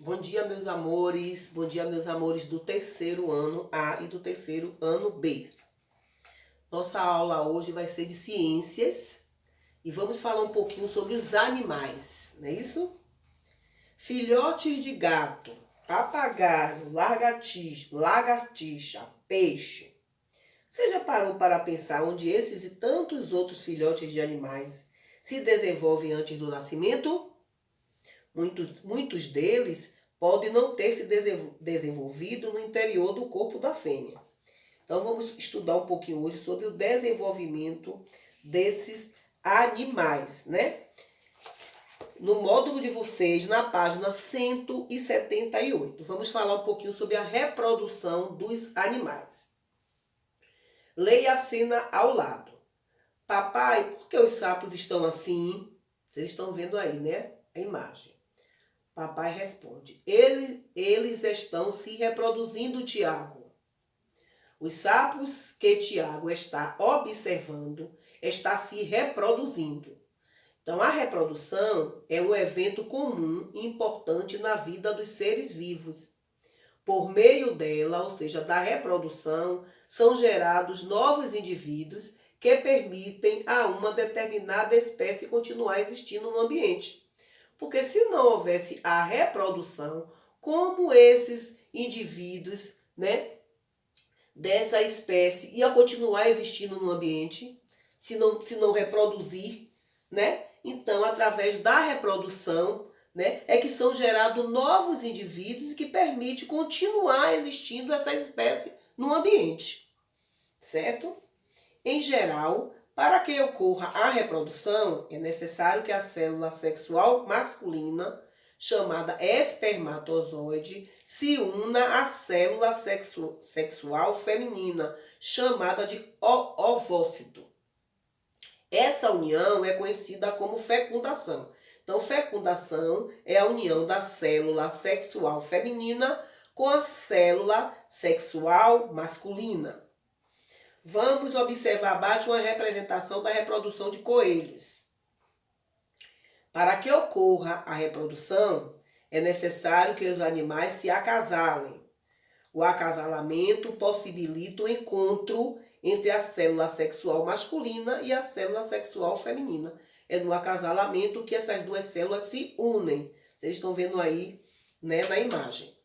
Bom dia, meus amores. Bom dia, meus amores do terceiro ano A e do terceiro ano B. Nossa aula hoje vai ser de ciências e vamos falar um pouquinho sobre os animais, não é isso? Filhotes de gato, papagaio, lagartixa, peixe. Você já parou para pensar onde esses e tantos outros filhotes de animais se desenvolvem antes do nascimento? Muitos deles podem não ter se desenvolvido no interior do corpo da fêmea. Então vamos estudar um pouquinho hoje sobre o desenvolvimento desses animais, né? No módulo de vocês, na página 178, vamos falar um pouquinho sobre a reprodução dos animais. Leia a cena ao lado. Papai, por que os sapos estão assim? Vocês estão vendo aí, né? A imagem. Papai responde: eles estão se reproduzindo, Tiago. Os sapos que Tiago está observando estão se reproduzindo. Então, a reprodução é um evento comum e importante na vida dos seres vivos. Por meio dela, ou seja, da reprodução, são gerados novos indivíduos que permitem a uma determinada espécie continuar existindo no ambiente. Porque se não houvesse a reprodução, como esses indivíduos, né, dessa espécie iam continuar existindo no ambiente, se não reproduzir, né? Então, através da reprodução, né, é que são gerados novos indivíduos que permitem continuar existindo essa espécie no ambiente, certo? Em geral, para que ocorra a reprodução, é necessário que a célula sexual masculina, chamada espermatozoide, se una à célula sexual feminina, chamada de ovócito. Essa união é conhecida como fecundação. Então, fecundação é a união da célula sexual feminina com a célula sexual masculina. Vamos observar abaixo uma representação da reprodução de coelhos. Para que ocorra a reprodução, é necessário que os animais se acasalem. O acasalamento possibilita o encontro entre a célula sexual masculina e a célula sexual feminina. É no acasalamento que essas duas células se unem. Vocês estão vendo aí, né, na imagem.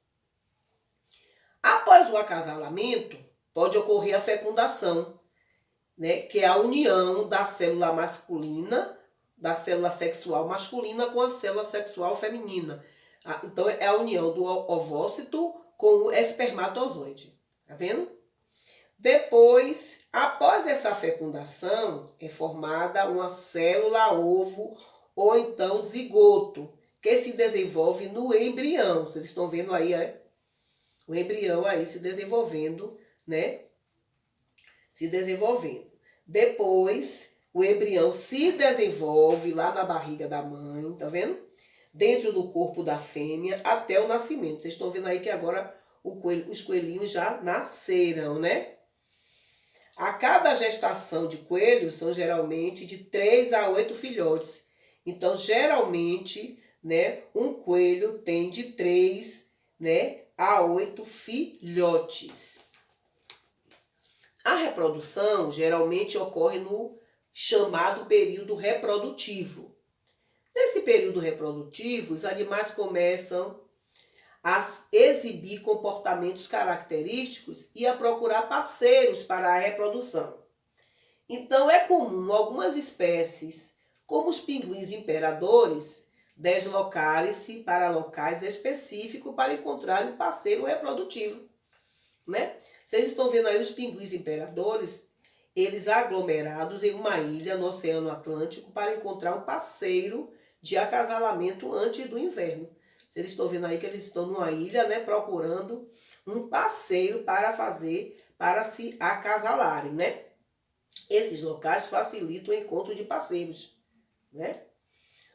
Após o acasalamento, pode ocorrer a fecundação, né, que é a união da célula masculina, da célula sexual masculina com a célula sexual feminina. Então, é a união do ovócito com o espermatozoide. Tá vendo? Depois, após essa fecundação, é formada uma célula ovo ou então zigoto, que se desenvolve no embrião. Vocês estão vendo aí, o embrião aí se desenvolvendo, né? Se desenvolvendo. Depois, o embrião se desenvolve lá na barriga da mãe, tá vendo? Dentro do corpo da fêmea até o nascimento. Vocês estão vendo aí que agora os coelhinhos já nasceram, né? A cada gestação de coelhos são geralmente de 3 a 8 filhotes. Então, geralmente, né, um coelho tem de 3, né, a 8 filhotes. A reprodução geralmente ocorre no chamado período reprodutivo. Nesse período reprodutivo, os animais começam a exibir comportamentos característicos e a procurar parceiros para a reprodução. Então, é comum algumas espécies, como os pinguins imperadores, deslocarem-se para locais específicos para encontrar um parceiro reprodutivo, né? Vocês estão vendo aí os pinguins imperadores, eles aglomerados em uma ilha no Oceano Atlântico para encontrar um parceiro de acasalamento antes do inverno. Vocês estão vendo aí que eles estão numa ilha, né, procurando um parceiro para se acasalarem, né? Esses locais facilitam o encontro de parceiros, né?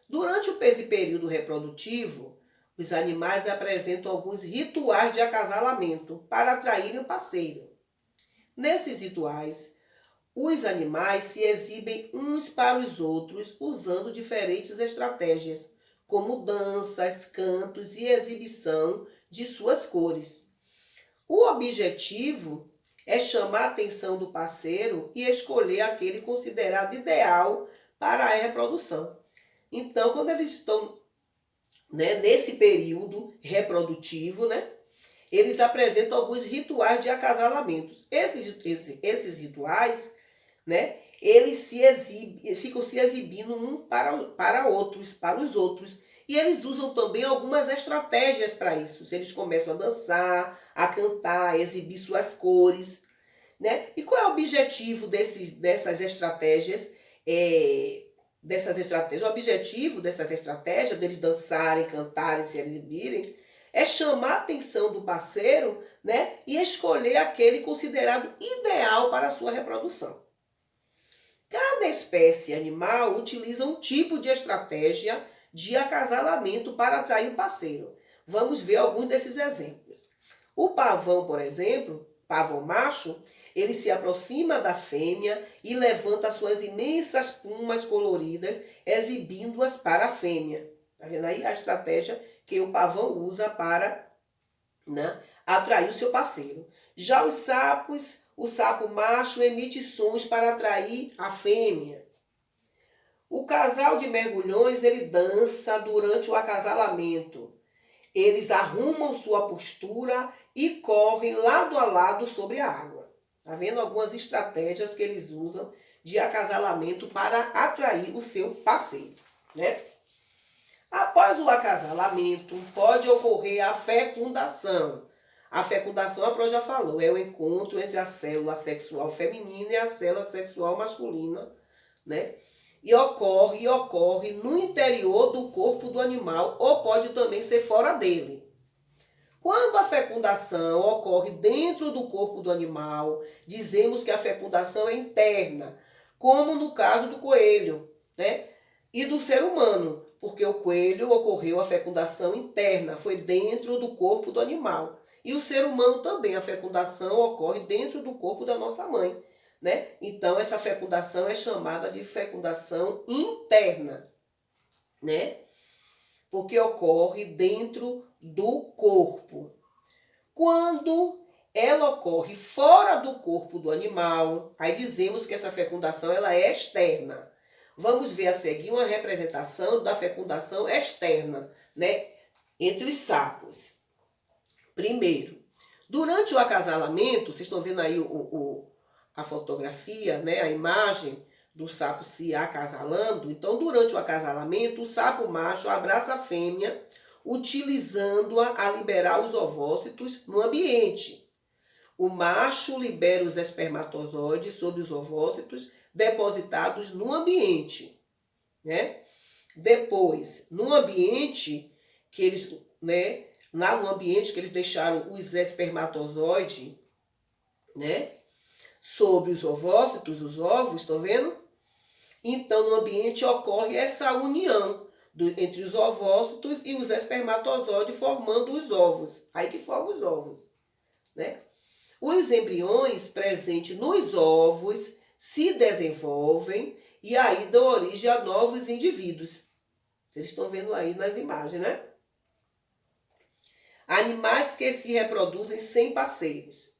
Durante esse período reprodutivo, os animais apresentam alguns rituais de acasalamento para atraírem o parceiro. Nesses rituais, os animais se exibem uns para os outros usando diferentes estratégias, como danças, cantos e exibição de suas cores. O objetivo é chamar a atenção do parceiro e escolher aquele considerado ideal para a reprodução. Então, quando eles estão, né, nesse período reprodutivo, né, eles apresentam alguns rituais de acasalamentos. Esses rituais, né, eles ficam se exibindo para os outros. E eles usam também algumas estratégias para isso. Eles começam a dançar, a cantar, a exibir suas cores, né? E qual é o objetivo dessas estratégias? O objetivo dessas estratégias, deles dançarem, cantarem, se exibirem, é chamar a atenção do parceiro, né? E escolher aquele considerado ideal para a sua reprodução. Cada espécie animal utiliza um tipo de estratégia de acasalamento para atrair o parceiro. Vamos ver alguns desses exemplos. O pavão, por exemplo, pavão macho, ele se aproxima da fêmea e levanta suas imensas plumas coloridas, exibindo-as para a fêmea. Está vendo aí a estratégia que o pavão usa para, né, atrair o seu parceiro. Já os sapos, o sapo macho emite sons para atrair a fêmea. O casal de mergulhões, ele dança durante o acasalamento. Eles arrumam sua postura e correm lado a lado sobre a água. Tá vendo algumas estratégias que eles usam de acasalamento para atrair o seu parceiro, né? Após o acasalamento, pode ocorrer a fecundação. A fecundação, a Pro já falou, é o encontro entre a célula sexual feminina e a célula sexual masculina, né? E ocorre no interior do corpo do animal ou pode também ser fora dele. Quando a fecundação ocorre dentro do corpo do animal, dizemos que a fecundação é interna, como no caso do coelho, né? E do ser humano, porque o coelho ocorreu a fecundação interna, foi dentro do corpo do animal. E o ser humano também, a fecundação ocorre dentro do corpo da nossa mãe, né? Então, essa fecundação é chamada de fecundação interna, né? Porque ocorre dentro do corpo. Quando ela ocorre fora do corpo do animal, aí dizemos que essa fecundação ela é externa. Vamos ver a seguir uma representação da fecundação externa, né? Entre os sapos. Primeiro, durante o acasalamento, vocês estão vendo aí a fotografia, né? A imagem do sapo se acasalando. Então, durante o acasalamento, o sapo macho abraça a fêmea, utilizando-a a liberar os ovócitos no ambiente. O macho libera os espermatozoides sobre os ovócitos depositados no ambiente, né? Depois, no ambiente que eles, né? Lá no ambiente que eles deixaram os espermatozoides, né? Sobre os ovócitos, os ovos, estão vendo? Então, no ambiente ocorre essa união entre os ovócitos e os espermatozoides formando os ovos. Aí que formam os ovos, né? Os embriões presentes nos ovos se desenvolvem e aí dão origem a novos indivíduos. Vocês estão vendo aí nas imagens, né? Animais que se reproduzem sem parceiros.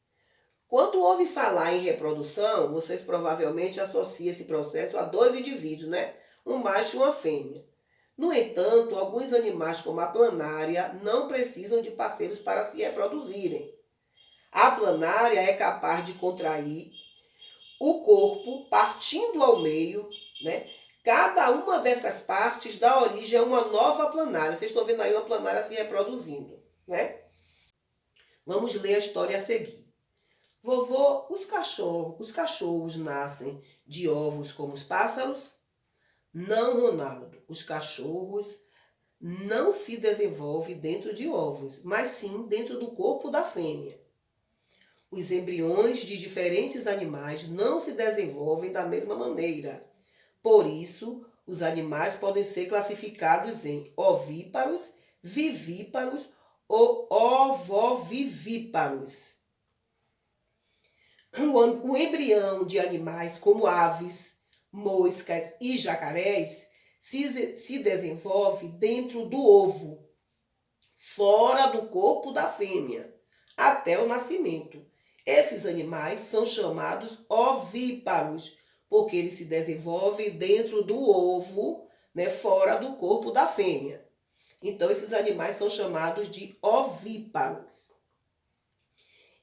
Quando ouve falar em reprodução, vocês provavelmente associam esse processo a dois indivíduos, né? Um macho e uma fêmea. No entanto, alguns animais, como a planária, não precisam de parceiros para se reproduzirem. A planária é capaz de contrair o corpo partindo ao meio, né? Cada uma dessas partes dá origem a uma nova planária. Vocês estão vendo aí uma planária se reproduzindo, né? Vamos ler a história a seguir. Vovô, os cachorros nascem de ovos como os pássaros? Não, Ronaldo. Os cachorros não se desenvolvem dentro de ovos, mas sim dentro do corpo da fêmea. Os embriões de diferentes animais não se desenvolvem da mesma maneira. Por isso, os animais podem ser classificados em ovíparos, vivíparos ou ovovivíparos. O embrião de animais como aves, moscas e jacarés se desenvolve dentro do ovo, fora do corpo da fêmea, até o nascimento. Esses animais são chamados ovíparos, porque eles se desenvolvem dentro do ovo, né, fora do corpo da fêmea. Então, esses animais são chamados de ovíparos.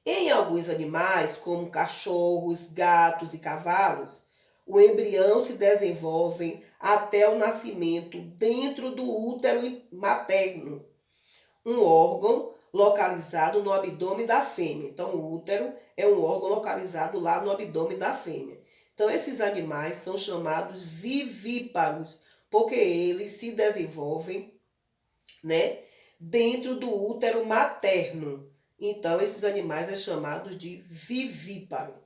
Em alguns animais, como cachorros, gatos e cavalos, o embrião se desenvolve até o nascimento dentro do útero materno, um órgão localizado no abdômen da fêmea. Então, o útero é um órgão localizado lá no abdômen da fêmea. Então, esses animais são chamados vivíparos, porque eles se desenvolvem, né, dentro do útero materno. Então, esses animais é chamado de vivíparo.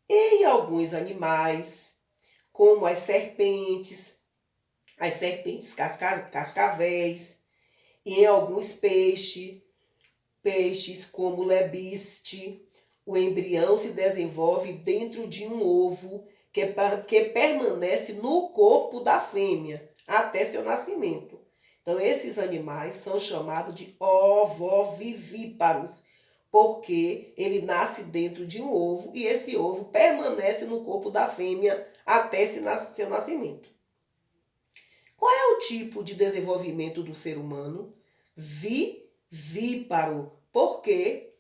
Em alguns animais, como as serpentes cascavéis, e em alguns peixes como lebiste, o embrião se desenvolve dentro de um ovo que permanece no corpo da fêmea até seu nascimento. Então, esses animais são chamados de ovovivíparos, porque ele nasce dentro de um ovo e esse ovo permanece no corpo da fêmea até seu nascimento. Qual é o tipo de desenvolvimento do ser humano? Vivíparo. Por quê?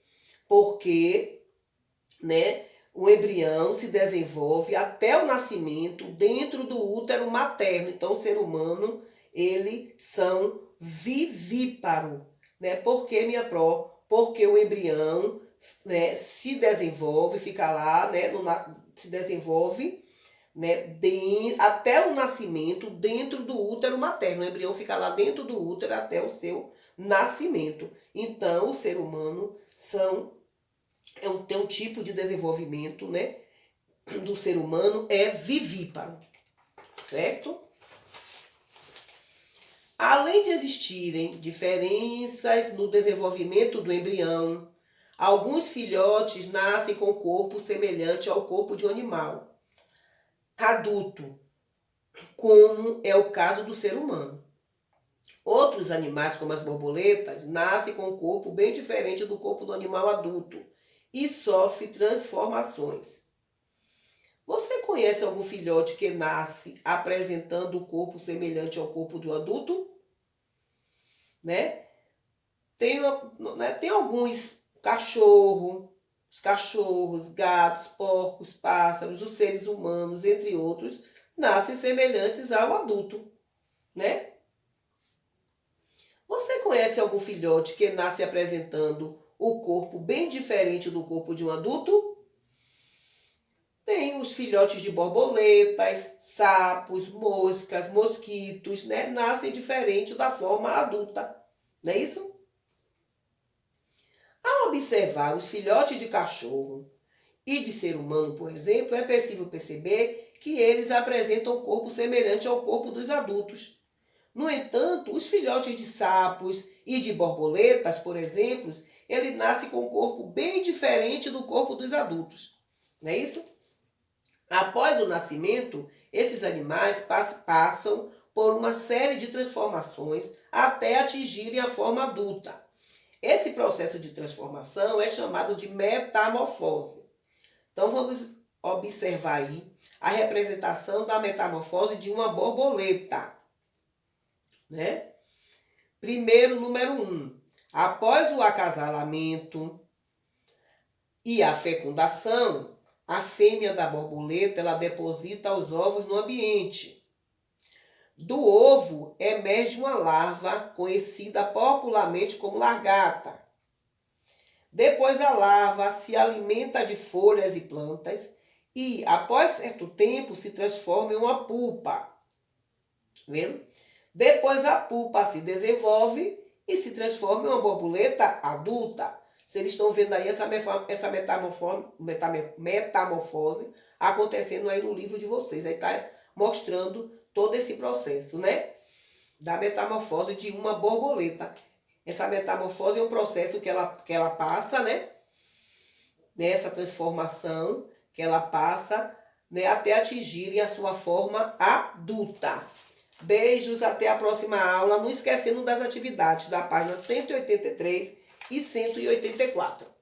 Porque, né, o embrião se desenvolve até o nascimento dentro do útero materno. Então, o ser humano, eles são vivíparo, né? Por que, minha pró? Porque o embrião, né, se desenvolve, fica lá, né, se desenvolve, né, até o nascimento dentro do útero materno. O embrião fica lá dentro do útero até o seu nascimento. Então, o ser humano tem um tipo de desenvolvimento, né, do ser humano é vivíparo, certo? Além de existirem diferenças no desenvolvimento do embrião, alguns filhotes nascem com corpo semelhante ao corpo de um animal adulto, como é o caso do ser humano. Outros animais, como as borboletas, nascem com um corpo bem diferente do corpo do animal adulto e sofrem transformações. Você conhece algum filhote que nasce apresentando o corpo semelhante ao corpo de um adulto? Né? Tem alguns cachorros, gatos, porcos, pássaros, os seres humanos, entre outros, nascem semelhantes ao adulto, né? Você conhece algum filhote que nasce apresentando o corpo bem diferente do corpo de um adulto? Tem os filhotes de borboletas, sapos, moscas, mosquitos, né? Nascem diferente da forma adulta, não é isso? Ao observar os filhotes de cachorro e de ser humano, por exemplo, é possível perceber que eles apresentam um corpo semelhante ao corpo dos adultos. No entanto, os filhotes de sapos e de borboletas, por exemplo, ele nasce com um corpo bem diferente do corpo dos adultos. Não é isso? Após o nascimento, esses animais passam por uma série de transformações até atingirem a forma adulta. Esse processo de transformação é chamado de metamorfose. Então, vamos observar aí a representação da metamorfose de uma borboleta, né? Primeiro, número 1. Após o acasalamento e a fecundação, a fêmea da borboleta ela deposita os ovos no ambiente. Do ovo emerge uma larva conhecida popularmente como largata. Depois a larva se alimenta de folhas e plantas e, após certo tempo, se transforma em uma pupa. Vendo? Depois a pupa se desenvolve e se transforma em uma borboleta adulta. Vocês estão vendo aí essa metamorfose acontecendo aí no livro de vocês. Aí está mostrando todo esse processo, né? Da metamorfose de uma borboleta. Essa metamorfose é um processo que ela passa, né? Nessa transformação que ela passa né, até atingirem a sua forma adulta. Beijos, até a próxima aula. Não esquecendo das atividades da página 183 e 184.